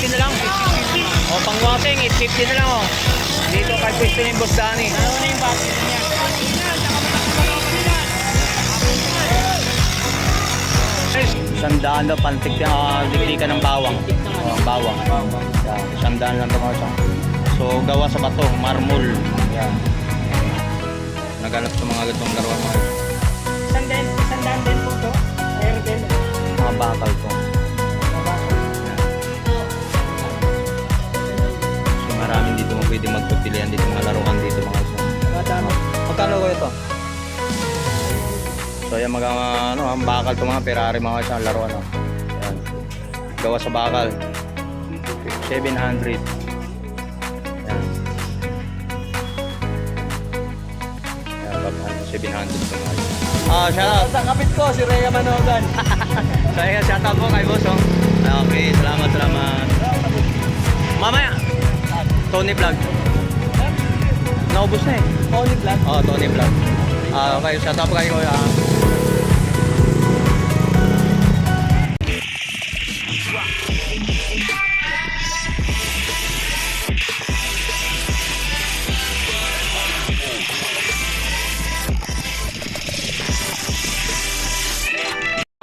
850 na lang. O, pang-washing, 850 na lang, o. Dito kay pwesto ni Boss Danny. Ano na yung battery niya? Sandaan daw, pantik dikdikan ng bawang. O, ang bawang. Yan, sandaan lang ito mga siya. So, gawa sa bato, marmol. Yan. Naganap sa mga gatong laruan mga. Sandaan din po to. Air din. Mga bakal to. So, maraming dito mo pwede magpapilian dito mga laruan dito mga siya. Magkano ko ito? So, yan mga ang bakal to mga Ferrari mga siya, laruan. Yan. Gawa sa bakal. 700. Yan. Yan, 700 ito mga siya. Shoutout Sa kapit ko, si Rhea Manogan. So, ayan, shoutout po kay Boss, oh. Okay, salamat. Mamaya, Tony Vlog. Naubos na eh. Tony Vlog. Oh, Tony Vlog. Okay, shoutout po kay Kuya.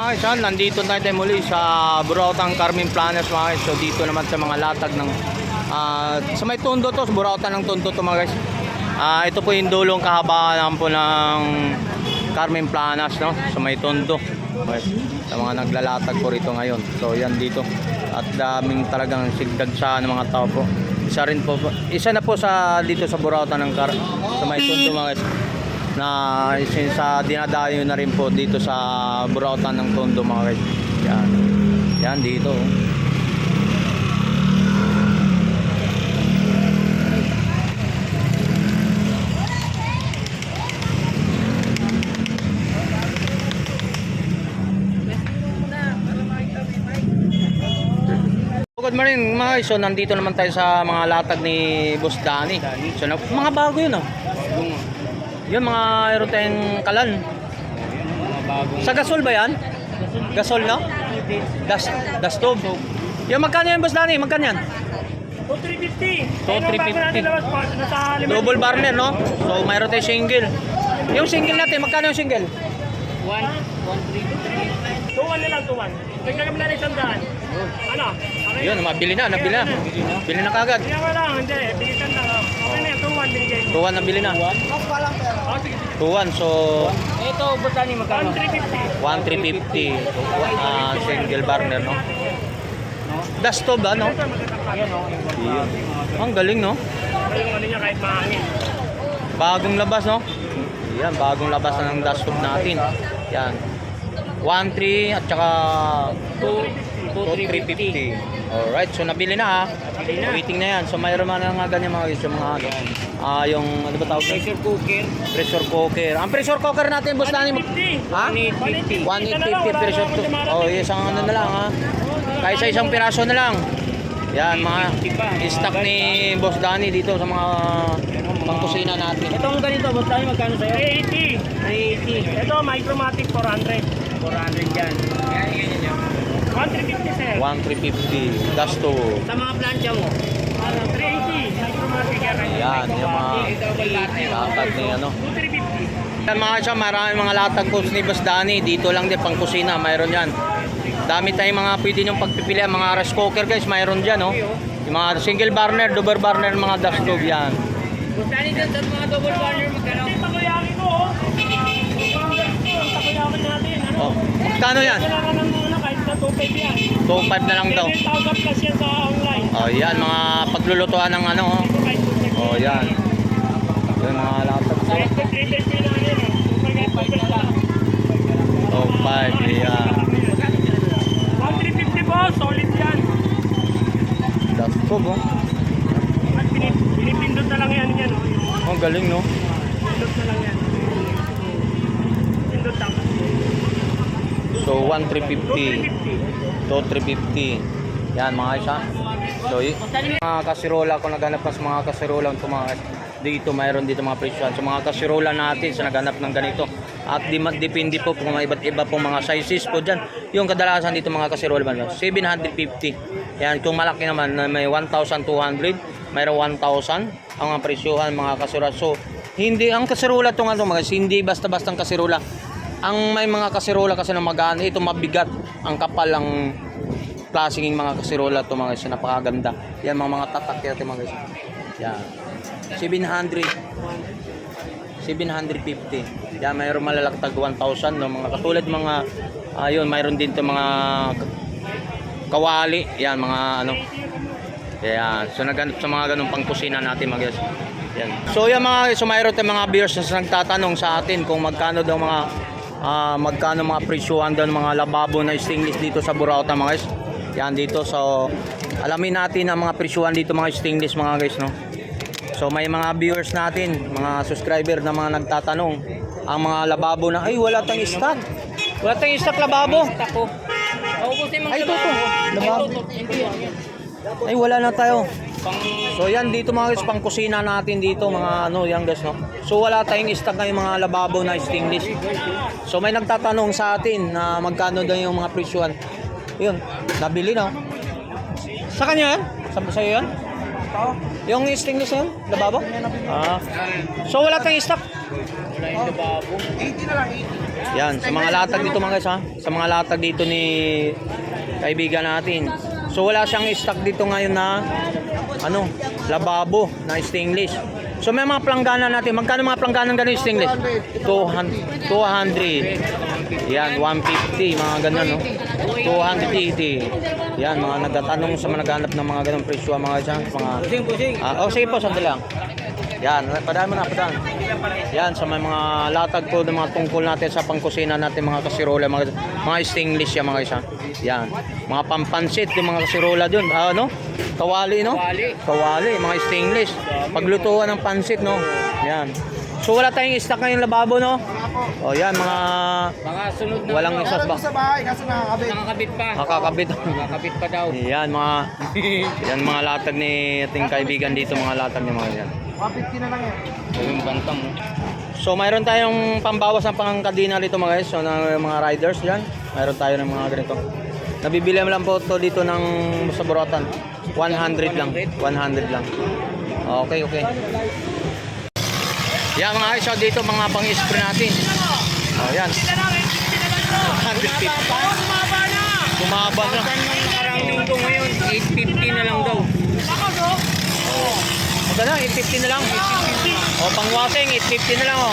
Okay, so nandito tayo muli sa Burautang Carmen Planas mga guys. So dito naman sa mga latag ng sa may Tondo to, sa Burautang ng Tondo to mga guys. Ito po yung dulong kahabaan po ng Carmen Planas, no? Sa may Tondo. Okay. Sa mga naglalatag po rito ngayon. So yan dito. At daming talagang sigdag sa ng mga tao po. Isa na po sa dito sa Burautang ng sa may Tondo mga guys. Na sa dinadayo na rin po dito sa Burautan ng Tondo mga guys. Yan dito. Good morning mga guys. So nandito naman tayo sa mga latag ni Boss Danny. So mga bago yun, oh. Yun mga aeroteng kalan. Sa gasol ba yan? Gasol, no? Dastov. Yung magkano yan, Boss Danny? Magkano yan? 2,350. 2,350. Double burner, no? So mayroon tayo single. Yung single natin, magkano yung single? 1,350. 2,1 na lang, 2,1. Nagkagam na rin sandaan. Ano? Okay. Yun, mabili na. Bili na kagad. Kaya ko lang, hindi. Bigitan lang. Okay na yan, 2,1 binigay ko. 2-1 nabili na. Off pa lang pero. Oh, sige. 2-1, so Ito, Botani, magkano? 1,350. 1,350. Single burner, no? Dastov ba, no? Ayan, okay. Ang galing, no? Yung ano niya kahit mahangin. Bagong labas, no? Yan, bagong labas na ng dastov natin. Yan. 1,3 at saka 2,350. Alright, so nabili na ha. Waiting na yan. So mayroon man nga ganyan mga guys, yung mga ano. Yung ano ba tawag? Pressure cooker. Pressure cooker. Ang pressure cooker natin, Boss Danny. 150. Ha? 1,850 pressure cooker. Oh, isang ano na lang ha. Kaysa isang piraso na lang. Yan, mga stock ni Boss Danny dito sa mga pangkusina natin. Itong ganito, Botani, magkano sa'yo? 380. Ito, Micromatic 400. 400 yan. Yan yan. 1,350 sir. 1,350. Gasto. Sa mga plancha mo? 380. Micromatic yan. Yan, yung mga latag ni ano. 2,350. Yan mga siya, maraming mga latag po ni Boss Danny. Dito lang din pang kusina, mayroon yan. Dami tayong mga pwede nyong pagpipilian. Mga rice cooker guys, mayroon dyan, oh. Yung mga single burner, double burner, mga gas stove yan. Botani dyan sa mga double burner magkano? Ito, takoyaki ko, oh. Takoyaki natin, ano? Oh, magkano yan? Kailangan ng muna kahit sa 2,500 yan. 2,500 na lang daw. 7,000 plus yan sa online. Oh, yan, mga paglulutuan ng ano, oh. Ito kahit 2,500. Oh, yan. Yung mga latag po. Kahit 3,500 na yan, eh. Kahit 2,500 lang. 2,500, yan. 1,350 po, solid yan. Gas stove, oh. At pinipindot na lang yan, oh. Oh, galing, no? Pindot na lang yan. Pindot lang. So, 1,350. 2,350. Yan, mga isa. So, mga kasirola, kung naghanap ka sa mga kasirola, dito, mayroon dito mga presyon. So, mga kasirola natin sa naghanap ng ganito. At depende po kung mga iba't iba pong mga sizes po dyan. Yung kadalasan dito mga kasirola, 750. Yan, kung malaki naman, may 1,200, mayroon 1,000 ang mga presyuhan, mga kasirula. So, hindi, ang kasirula itong ano, mga hindi basta-bastang kasirula. Ang may mga kasirula kasi na magaan, ito mabigat, ang kapal, ang klaseng mga kasirula ito mga guys, napakaganda. Yan, mga tatak yan mga guys. Yan, 700, 750. Yan, mayroon malalagtag 1,000, no? Mga katulad mga, ayun, mayroon din ito mga kawali, yan, mga ano. Yan, so naganap sa mga ganung pangkusina natin mga guys. Yan. So yan mga guys, so mayroon tayong mga viewers na nagtatanong sa atin kung magkano daw mga magkano mga presyuhan daw ng mga lababo na stainless dito sa Burautan mga guys. Yan dito, so alamin natin ang mga presyuhan dito mga stainless mga guys, no. So may mga viewers natin, mga subscriber na mga nagtatanong ang mga lababo na ay wala tayong stock. Wala tayong stock lababo. Ay ito to. Lababo. Ay wala na tayo. So yan dito mga guys, pang kusina natin dito mga ano yan guys, no. So wala tayong stock ng mga lababo na stainless. So may nagtatanong sa atin na magkano daw yung mga presyuhan. Yun, nabili na. Sa kanya yan? Sa iyo yan? Yung stainless yan? Lababo? So wala tayong stock? Wala yung lababo. 80 na lang, 80. Yan, sa mga latag dito mga guys ha. Sa mga latag dito ni kaibigan natin. So wala siyang stock dito ngayon na ano, lababo na stainless. So may mga planggana natin. Magkano mga planggana ganun stainless? 200. Yan, 150 mga ganun, no. 280. Yan, mga nagtatanong sa mga naghanap ng mga ganung presyo mga isang mga sige po, sandali lang. Yan, padaan mo na, padaan. Yan, sa may mga latag po ng mga tungkol natin sa pangkusina natin, mga kasirola, mga stainless yan mga isa. Yan, mga pampansit, yung mga kasirola dun, ano? Kawali, no? Kawali, mga stainless. Paglutuan ng pansit, no? Yan. So wala tayong stock ngayong lababo, no? O yan, mga sunod na walang isas ba? Sa bahay, kaso nakakabit. Nakakabit pa daw. Yan, yan mga latag ni ating kaibigan dito, mga latag ni mga yan. 150 na lang yan. Yung bantang, no? So mayroon tayong pambawas ng pangkadina dito mga guys, so ng mga riders diyan. Mayroon tayo ng mga ganito. Nabibili mo lang po to dito ng sa Burautan. 100 lang. 100 lang. Okay. Yan mga guys, so dito mga pang-spray natin. Oh, yan. 150. Bumaba na. Nakarang linggo ngayon, 850 na lang daw. Magkano? 850 na lang. O, pang-washing, 850 na lang. O.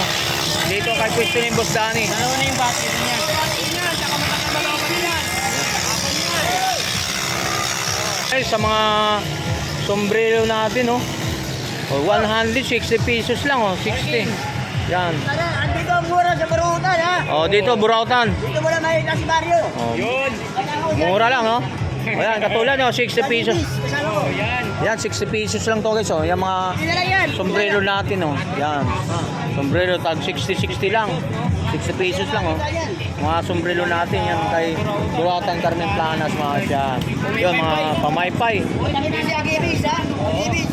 Dito kay pwesto ni Boss Danny. Dalawa na yung basket niya. Ay, sa mga sombrero natin, oh. O, 160 pesos lang, oh. 60. Yan. Andito ang mura sa Burautan, ha? O, dito, Burautan. Dito mo lang makikita si Mario. O, Yun. mura lang, oh. O, yan, katulad, oh. 60 pesos. Kasama ko. Yan. Yan, 60 pesos lang to, guys, oh. Yan mga Hindi na lang yan. sombrero natin, oh. Yan. Sombrero, tag 60 lang. 60 pesos lang, oh. Mga sombrero natin, yan kay Burautan Carmen Planas, mga dyan. Yan, mga pamaypay. Nakita si Agibis, ha? Agibis.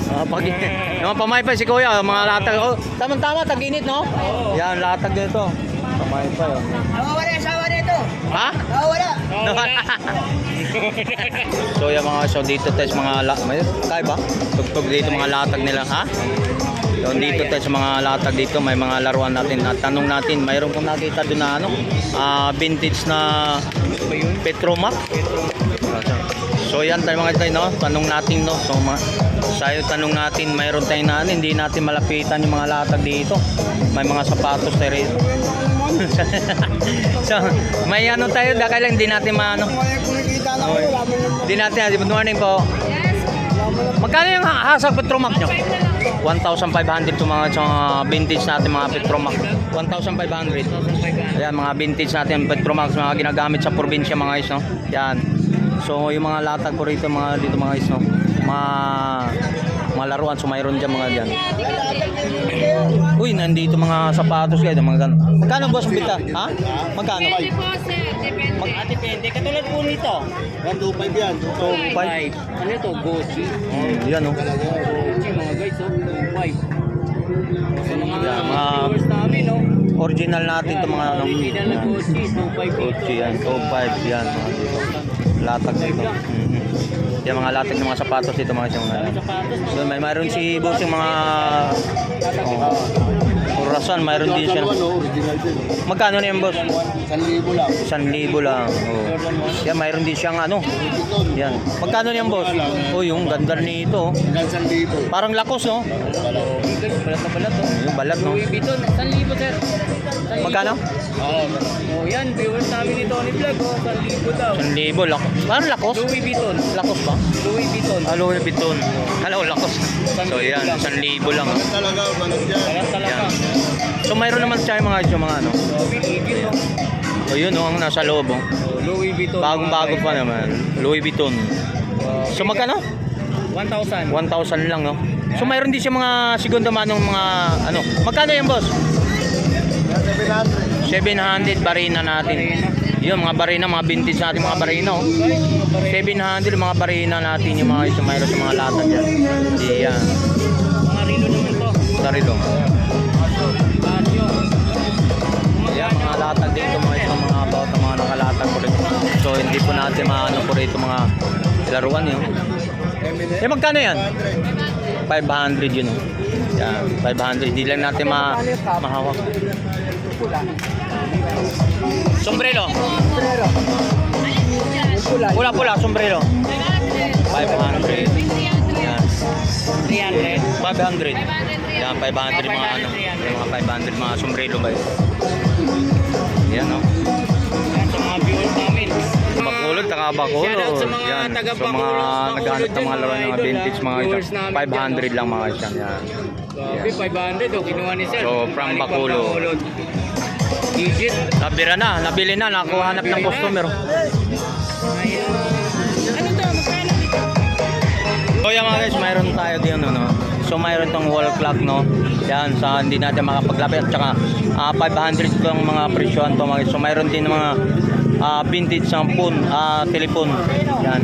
Yung mga pamaypay si Kuya, mga latag. Oh, tama-tama, tag-init, no? Yan, latag nito. Pamaypay, oh. Nawawala yung asawa nito. Ha? Nawawala. So, yung mga, so dito tayo sa mga, may tayo ba? Tugtog dito mga latag nila, ha? So, dito tayo sa mga latag dito, may mga laruan natin. At tanong natin, mayroon kong nakita doon na ano, vintage na Petromac. So, yan tayo mga tayo, no? Tanong natin, no? So, sayo tanong natin, mayroon tayo na ano, hindi natin malapitan yung mga latag dito. May mga sapatos tayo rito. So, may ano tayo, dahil lang hindi natin maano. Hindi natin, good morning po. Magkano yung hasag Petromac nyo? 1,500 to mga vintage natin mga Petromac. 1,500. Ayan, mga vintage natin Petromac, mga ginagamit sa probinsya mga guys, no? Yan. So, yung mga latag ko rito, mga dito mga guys, no? Mga laruan, so mayroon dyan mga dyan. Uy, nandito mga sapatos guys, mga ganun. Magkano boss bita? Ha? Magkano? Depende po sir, depende. Depende. Katulad po nito. 125 yan. 2.5. Ano ito? Gucci. Yan, no? Gucci mga guys, oh. 2.5. So, mga Yeah, mga viewers namin, no? original natin to mga ano. Original na Yan. Gucci, 2.5 Gucci yan, 2.5 yan. Mga dito. Latag dito. Yung mga latag ng mga sapatos dito mga isang Sapatos. So mayroon si boss yung mga orasan, mayroon din siya. Original din. Magkano na yan boss? 1,000 lang. 1,000 lang. Oh. Yan, mayroon din siyang ano. Yan. Magkano na yan boss? Oh, yung ganda nito. Hanggang 1,000. Parang lakos, no? Balat na balat oh. Yung balat, no? Louis Vuitton, 1,000 sir. 1,000. Magkano? Oh, yan, viewers namin ni Tony Vlog oh, 1,000 daw. 1,000 lakos. Parang lakos? Louis Vuitton. Lakos ba? Louis Vuitton. Louis Vuitton. Hello, lakos. So yan, 1,000 lang. Balat talaga, balat yan. Balat talaga. Yan. So mayroon naman siya yung mga ano. So, big oh. So yun, ang nasa loob. Oh. Louis Vuitton. Bagong-bago pa naman. Louis Vuitton. So magkano? 1,000. 1,000 lang, no? So mayroon din siya mga segunda manong mga ano. Magkano yan, boss? 700. 700 barina natin. Yun, mga barina, mga vintage natin mga barina. Oh. 700 mga barina natin yung mga ito, mayroon sa mga lata dyan. Yan. Mga rilo naman to. Sarilo. Casio. Yan, mga latag dito mga ito, mga about ng mga nakalatag po rin. So hindi po natin maano po rito mga laruan yun. Eh magkano yan? 500 yun. Oh. Yan, 500. Hindi lang natin mahawak. Sombrero. Pula-pula, sombrero. 500. Yan. 300. 500. Yan, 500 mga ano. Yung mga 500 mga sombrero ba yun? Yan, no? Yan sa mga viewers namin. Bakulod, taga Bacolod. Shoutout sa mga Yan. taga So mga Bacolod, naghanap ng mga laruan, mga idol, vintage, mga viewers isang namin dyan, 500 lang mga isang. Yan. Grabe, 500 oh, kinuha ni sir. So, from Galing Bacolod. Digit. Nabira na, nabili na, nakuhanap ng customer. Ayan. Ano to? Magkano dito? So yan mga guys, mayroon tayo din no. So mayroon tong wall clock no. Yan sa hindi natin makapaglapit at saka 500 tong mga presyohan to mga guys. So mayroon din mga vintage ng phone, telephone. Yan.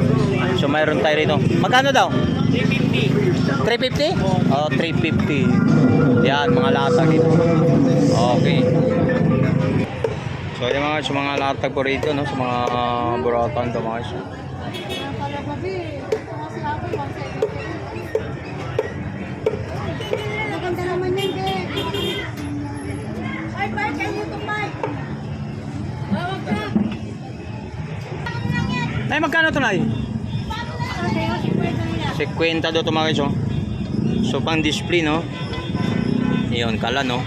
So mayroon tayo rito. Magkano daw? 350. 350? Oh, 350. Yan, mga latag dito. Okay. So yung mga sa mga latag po rito no, sa mga buratan to mga guys. Maganda naman yan, Dek. Ay, Mark, kayo ito, Mark. Bawag ka. Nay, magkano to nay? Okay, o, si Pwede nila. 50 daw to mga guys oh. So pang display no. Iyon, kala no.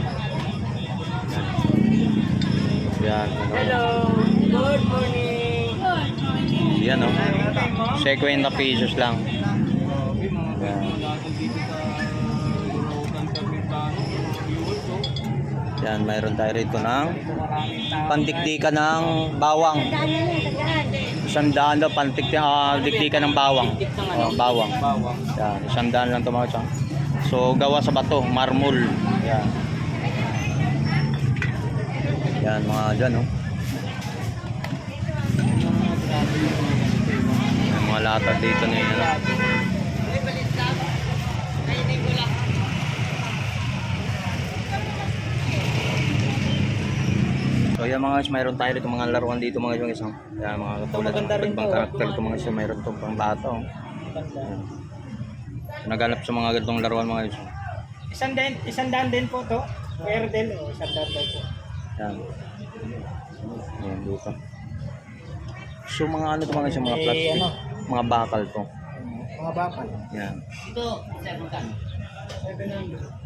Yan. Hello. Good morning. Yan no. 50 pesos lang. Yan, mayroon tayo rito ng pandikdikan ng bawang. Tandaan na yan, tandaan. 100 daw pandikdikan ng bawang. Oh, bawang. Yan, 100 lang to mga chang. So gawa sa bato, marmol. Yan. Yan mga dyan no. Yan, mga latag dito na yun. So yan mga guys, mayroon tayo dito mga laruan dito mga guys. Yan mga katulad ng ibang karakter ito mga guys, mayroon itong pang bata. Oh. Yan. Naghanap sa mga ganitong laruan mga guys. Isang daan din po to. Airtel o isang daan po. Yan. Yan dito. So mga ano to mga guys, mga plastic. Mga bakal to. Mga bakal. Yan.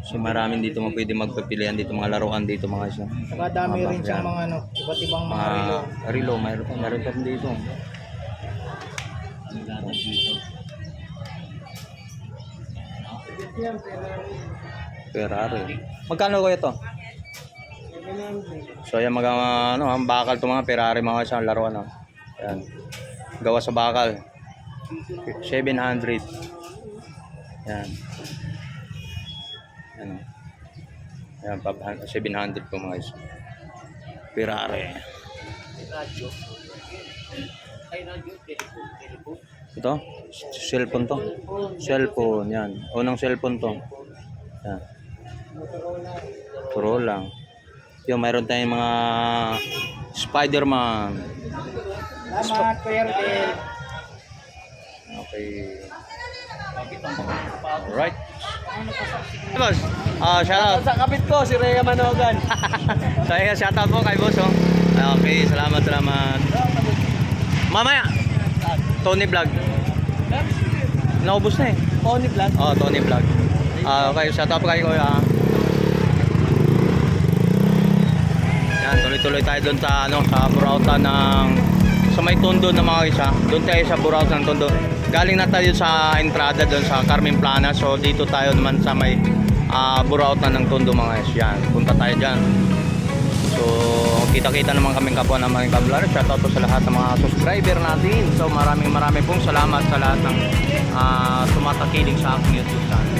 So maraming dito mo pwede magpapilian dito mga laruan dito mga guys. Saka dami rin siyang mga ano, iba't ibang mga relo. Relo, mayroon pa dito. Ferrari. Magkano kaya to? So yan mga ano, ang bakal to mga Ferrari mga sa laruan no. Yan. Gawa sa bakal. 700. Yan. Ano? Yan, 700 po mga guys. Ferrari. Ito? Cellphone to? Cellphone, yan. Unang cellphone to. Yan. Corolla. Yung mayroon tayong mga Spider-Man. Salamat, Airtel. Okay. Alright. Boss, shout out. Sa kapit ko, si Rhea Manogan. So, ayan, shout out po kay boss, oh. Okay, salamat. Mamaya, Tony Vlog. Naubos na eh. Tony Vlog. Oh, Tony Vlog. Okay, shout out po kay Kuya. Yan, tuloy-tuloy tayo doon sa, sa Burautan ng... Sa may Tondo na mga isa. Doon tayo sa Burautan ng Tondo. Galing na tayo sa entrada doon sa Carmen Plana. So, dito tayo naman sa may Burautan ng Tondo mga isa. Yan, punta tayo dyan. So, kita-kita naman kaming kapwa ng mga kablar. Shoutout po sa lahat ng mga subscriber natin. So, maraming pong salamat sa lahat ng tumatakiling sa aking YouTube channel.